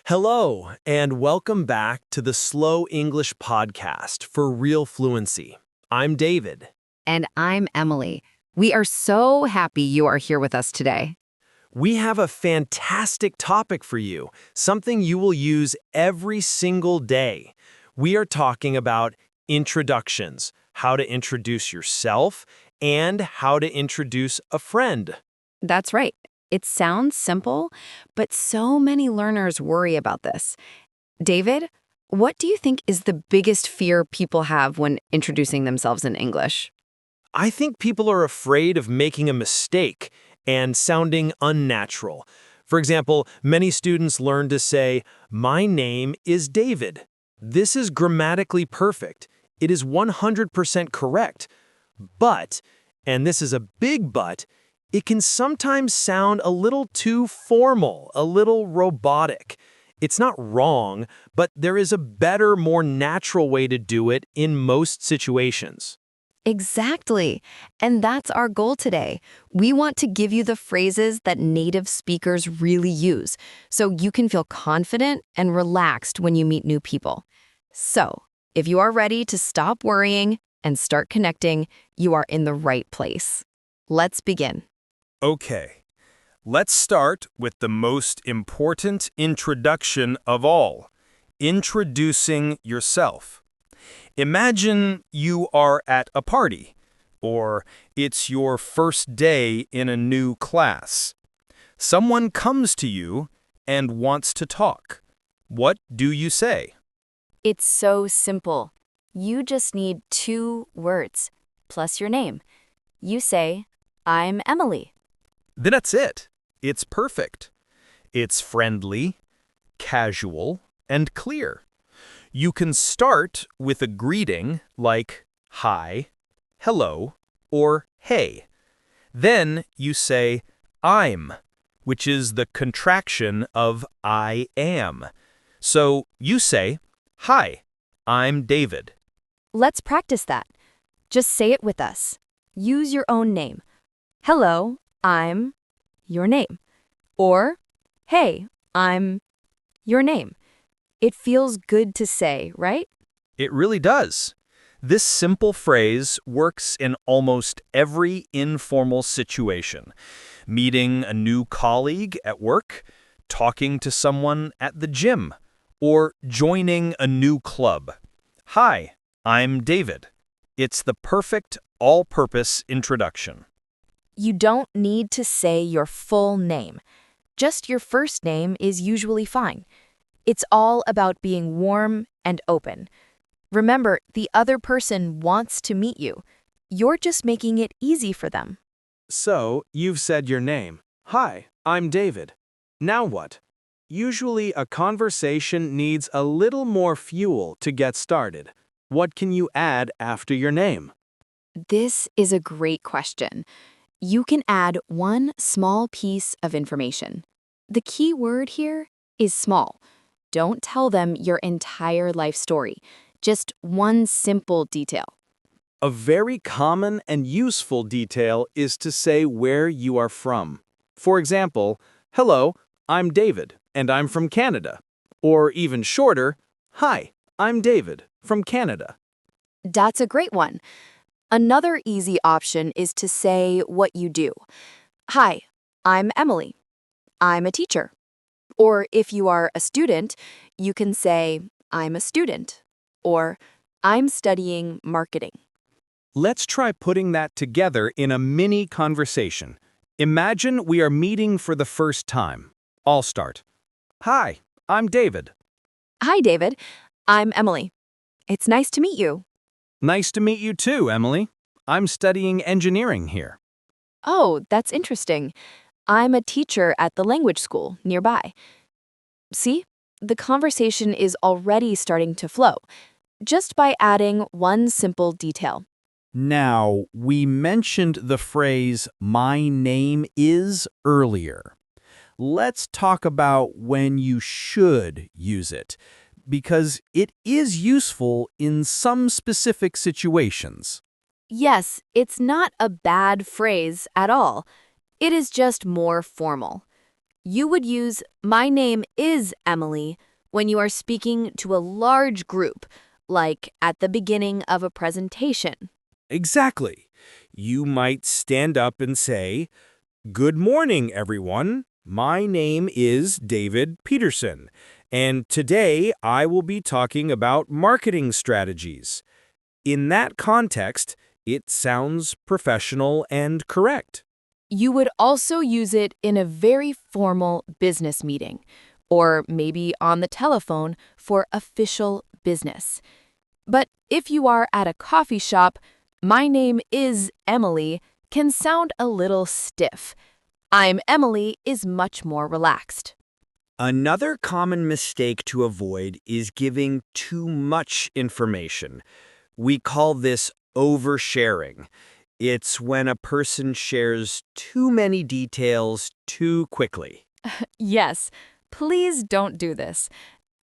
Hello, and welcome back to the Slow English Podcast for Real Fluency. I'm David. And I'm Emily. We are so happy you are here with us today. We have a fantastic topic for you, something you will use every single day. We are talking about introductions, how to introduce yourself, and how to introduce a friend. That's right. It sounds simple, but so many learners worry about this. David, what do you think is the biggest fear people have when introducing themselves in English? I think people are afraid of making a mistake and sounding unnatural. For example, many students learn to say, "My name is David." This is grammatically perfect. It is 100% correct. But, and this is a big but, it can sometimes sound a little too formal, a little robotic. It's not wrong, but there is a better, more natural way to do it in most situations. Exactly. And that's our goal today. We want to give you the phrases that native speakers really use, so you can feel confident and relaxed when you meet new people. So, if you are ready to stop worrying and start connecting, you are in the right place. Let's begin. Okay, let's start with the most important introduction of all, introducing yourself. Imagine you are at a party, or it's your first day in a new class. Someone comes to you and wants to talk. What do you say? It's so simple. You just need 2 words, plus your name. You say, "I'm Emily." Then that's it. It's perfect. It's friendly, casual, and clear. You can start with a greeting like hi, hello, or hey. Then you say I'm, which is the contraction of I am. So you say, "Hi, I'm David." Let's practice that. Just say it with us. Use your own name. Hello, I'm your name. Or, hey, I'm your name. It feels good to say, right? It really does. This simple phrase works in almost every informal situation. Meeting a new colleague at work, talking to someone at the gym, or joining a new club. Hi, I'm David. It's the perfect all-purpose introduction. You don't need to say your full name. Just your first name is usually fine. It's all about being warm and open. Remember, the other person wants to meet you. You're just making it easy for them. So, you've said your name. Hi, I'm David. Now what? Usually, a conversation needs a little more fuel to get started. What can you add after your name? This is a great question. You can add one small piece of information. The key word here is small. Don't tell them your entire life story, just one simple detail. A very common and useful detail is to say where you are from. For example, "Hello, I'm David, and I'm from Canada." Or even shorter, "Hi, I'm David, from Canada." That's a great one. Another easy option is to say what you do. Hi, I'm Emily. I'm a teacher. Or if you are a student, you can say, "I'm a student," or "I'm studying marketing." Let's try putting that together in a mini conversation. Imagine we are meeting for the first time. I'll start. "Hi, I'm David." Hi, David. I'm Emily. It's nice to meet you. "Nice to meet you too, Emily. I'm studying engineering here." Oh, that's interesting. I'm a teacher at the language school nearby. See, the conversation is already starting to flow, just by adding one simple detail. Now, we mentioned the phrase, "my name is," earlier. Let's talk about when you should use it, because it is useful in some specific situations. Yes, it's not a bad phrase at all. It is just more formal. You would use "My name is Emily" when you are speaking to a large group, like at the beginning of a presentation. Exactly. You might stand up and say, "Good morning, everyone. My name is David Peterson, and today I will be talking about marketing strategies." In that context, it sounds professional and correct. You would also use it in a very formal business meeting, or maybe on the telephone for official business. But if you are at a coffee shop, "My name is Emily" can sound a little stiff. "I'm Emily" is much more relaxed. Another common mistake to avoid is giving too much information. We call this oversharing. It's when a person shares too many details too quickly. Yes, please don't do this.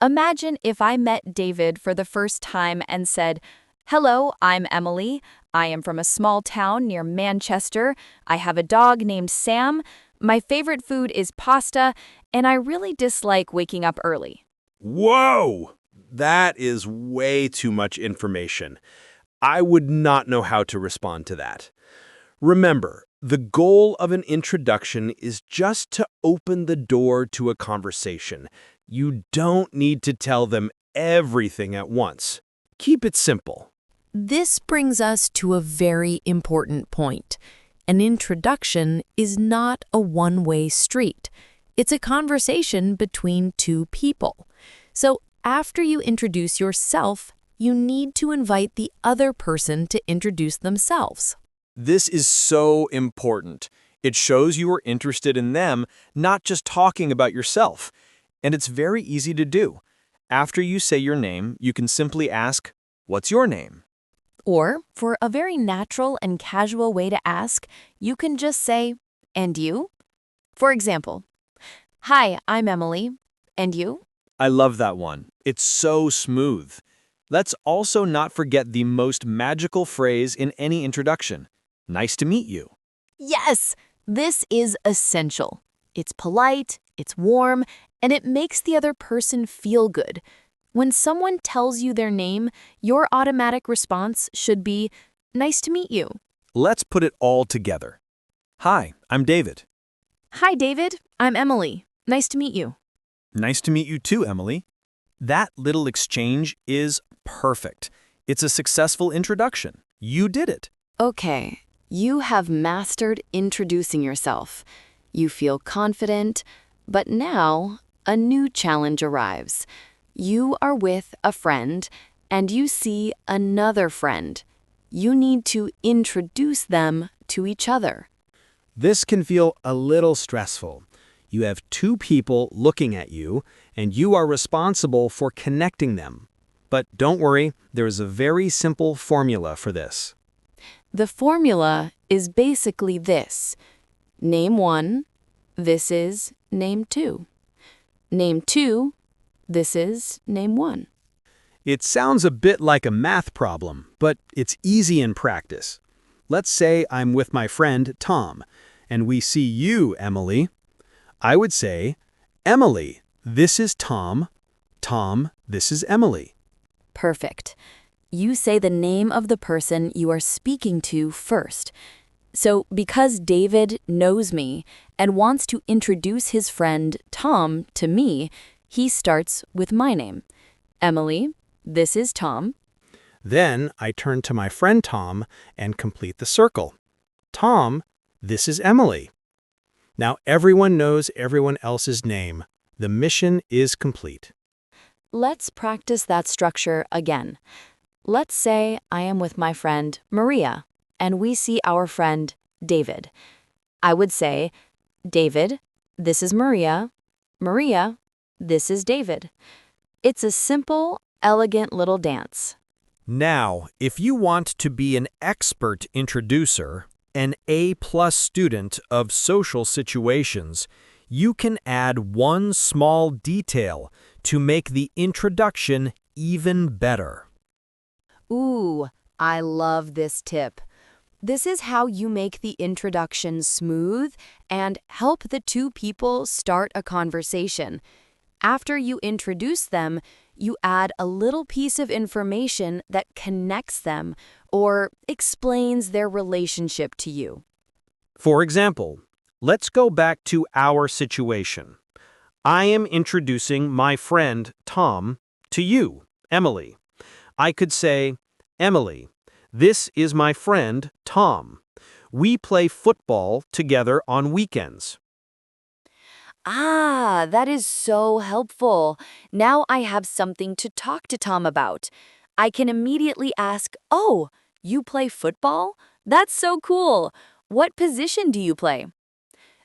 Imagine if I met David for the first time and said, "Hello, I'm Emily. I am from a small town near Manchester. I have a dog named Sam. My favorite food is pasta, and I really dislike waking up early." Whoa! That is way too much information. I would not know how to respond to that. Remember, the goal of an introduction is just to open the door to a conversation. You don't need to tell them everything at once. Keep it simple. This brings us to a very important point. An introduction is not a one-way street. It's a conversation between two people. So after you introduce yourself, you need to invite the other person to introduce themselves. This is so important. It shows you are interested in them, not just talking about yourself. And it's very easy to do. After you say your name, you can simply ask, "What's your name?" Or, for a very natural and casual way to ask, you can just say, "And you?" For example, "Hi, I'm Emily. And you?" I love that one. It's so smooth. Let's also not forget the most magical phrase in any introduction. "Nice to meet you." Yes, this is essential. It's polite, it's warm, and it makes the other person feel good. When someone tells you their name, your automatic response should be, "Nice to meet you." Let's put it all together. "Hi, I'm David." "Hi, David. I'm Emily. Nice to meet you." "Nice to meet you too, Emily." That little exchange is perfect. It's a successful introduction. You did it. Okay, you have mastered introducing yourself. You feel confident, but now a new challenge arrives. You are with a friend, and you see another friend. You need to introduce them to each other. This can feel a little stressful. You have two people looking at you, and you are responsible for connecting them. But don't worry, there is a very simple formula for this. The formula is basically this. Name 1, this is name 2. Name 2, this is name 1. It sounds a bit like a math problem, but it's easy in practice. Let's say I'm with my friend Tom, and we see you, Emily. I would say, "Emily, this is Tom. Tom, this is Emily." Perfect. You say the name of the person you are speaking to first. So because David knows me and wants to introduce his friend Tom to me, he starts with my name. "Emily, this is Tom." Then I turn to my friend Tom and complete the circle. "Tom, this is Emily." Now everyone knows everyone else's name. The mission is complete. Let's practice that structure again. Let's say I am with my friend Maria, and we see our friend David. I would say, "David, this is Maria. Maria, this is David." It's a simple, elegant little dance. Now, if you want to be an expert introducer, an A+ student of social situations, you can add one small detail to make the introduction even better. Ooh, I love this tip. This is how you make the introduction smooth and help the two people start a conversation. After you introduce them, you add a little piece of information that connects them or explains their relationship to you. For example, let's go back to our situation. I am introducing my friend, Tom, to you, Emily. I could say, Emily, this is my friend, Tom. We play football together on weekends. Ah, that is so helpful. Now I have something to talk to Tom about. I can immediately ask, "Oh, you play football? That's so cool. What position do you play?"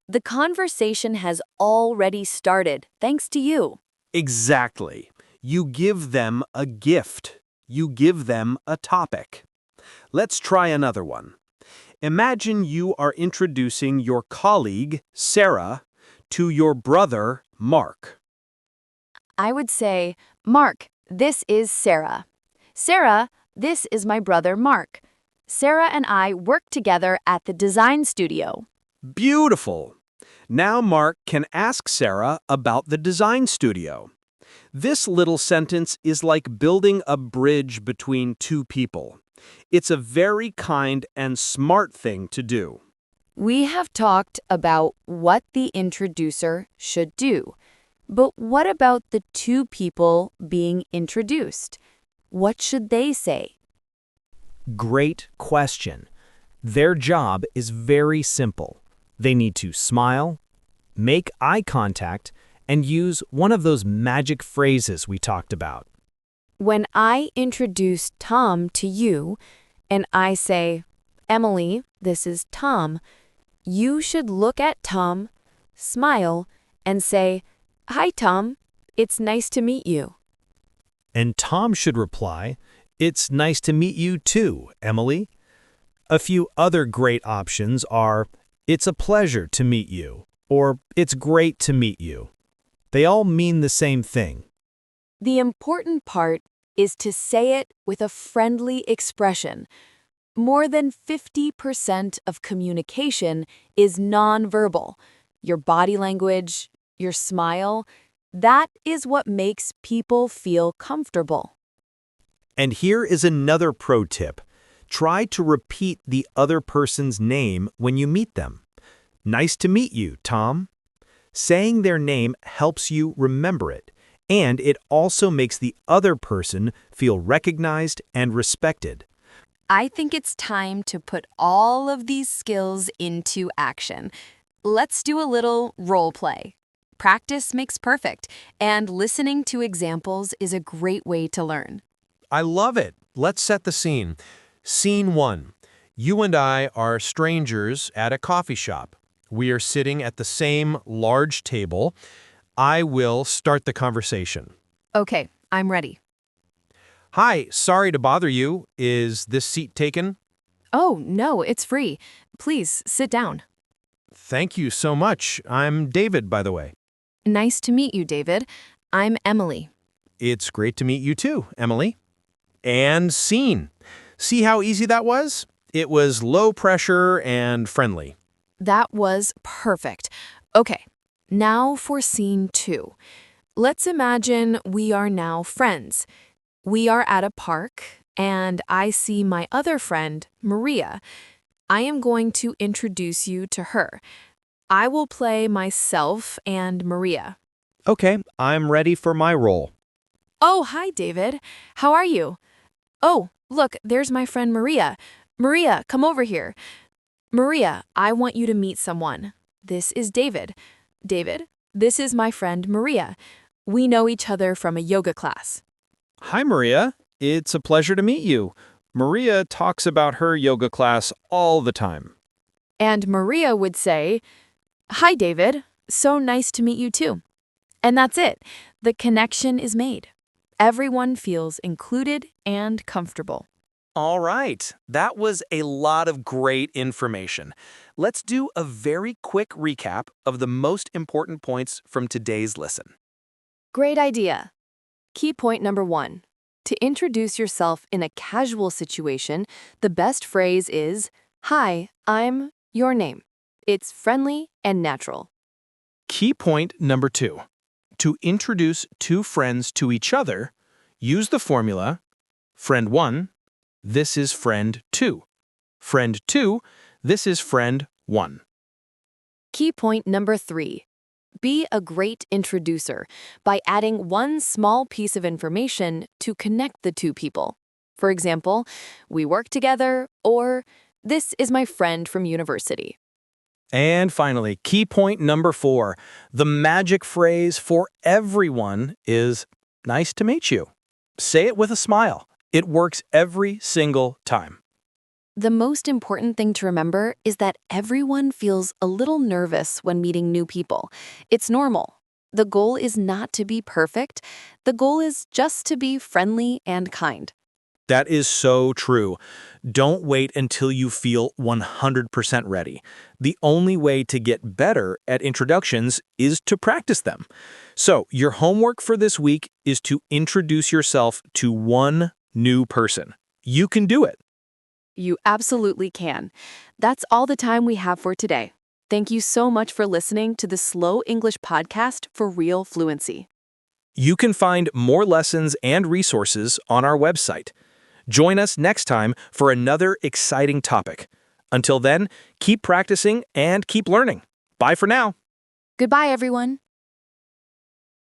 The conversation has already started, thanks to you. Exactly. You give them a gift. You give them a topic. Let's try another one. Imagine you are introducing your colleague, Sarah, to your brother, Mark. I would say, "Mark, this is Sarah. Sarah, this is my brother Mark. Sarah and I work together at the design studio." Beautiful. Now Mark can ask Sarah about the design studio. This little sentence is like building a bridge between two people. It's a very kind and smart thing to do. We have talked about what the introducer should do. But what about the two people being introduced? What should they say? Great question. Their job is very simple. They need to smile, make eye contact, and use one of those magic phrases we talked about. When I introduce Tom to you and I say, "Emily, this is Tom," you should look at Tom, smile, and say, "Hi, Tom. It's nice to meet you." And Tom should reply, "It's nice to meet you too, Emily." A few other great options are, "It's a pleasure to meet you," or "It's great to meet you." They all mean the same thing. The important part is to say it with a friendly expression. More than 50% of communication is nonverbal. Your body language, your smile, that is what makes people feel comfortable. And here is another pro tip. Try to repeat the other person's name when you meet them. Nice to meet you, Tom. Saying their name helps you remember it, and it also makes the other person feel recognized and respected. I think it's time to put all of these skills into action. Let's do a little role play. Practice makes perfect, and listening to examples is a great way to learn. I love it. Let's set the scene. Scene 1. You and I are strangers at a coffee shop. We are sitting at the same large table. I will start the conversation. Okay, I'm ready. Hi, sorry to bother you. Is this seat taken? Oh, no, it's free. Please sit down. Thank you so much. I'm David, by the way. Nice to meet you, David. I'm Emily. It's great to meet you too, Emily. And scene. See how easy that was? It was low pressure and friendly. That was perfect. Okay, now for scene 2. Let's imagine we are now friends. We are at a park, and I see my other friend, Maria. I am going to introduce you to her. I will play myself and Maria. Okay, I'm ready for my role. Oh, hi, David. How are you? Oh, look, there's my friend Maria. Maria, come over here. Maria, I want you to meet someone. This is David. David, this is my friend Maria. We know each other from a yoga class. Hi, Maria. It's a pleasure to meet you. Maria talks about her yoga class all the time. And Maria would say, "Hi, David. So nice to meet you too." And that's it. The connection is made. Everyone feels included and comfortable. All right, that was a lot of great information. Let's do a very quick recap of the most important points from today's lesson. Great idea. Key point number 1. To introduce yourself in a casual situation, the best phrase is, Hi, I'm your name. It's friendly and natural. Key point number 2. To introduce two friends to each other, use the formula friend 1, this is friend 2. Friend 2, this is friend 1. Key point number 3. Be a great introducer by adding one small piece of information to connect the two people. For example, we work together, or this is my friend from university. And finally, key point number 4. The magic phrase for everyone is nice to meet you. Say it with a smile. It works every single time. The most important thing to remember is that everyone feels a little nervous when meeting new people. It's normal. The goal is not to be perfect. The goal is just to be friendly and kind. That is so true. Don't wait until you feel 100% ready. The only way to get better at introductions is to practice them. So, your homework for this week is to introduce yourself to one new person. You can do it. You absolutely can. That's all the time we have for today. Thank you so much for listening to the Slow English podcast for real fluency. You can find more lessons and resources on our website. Join us next time for another exciting topic. Until then, keep practicing and keep learning. Bye for now. Goodbye, everyone.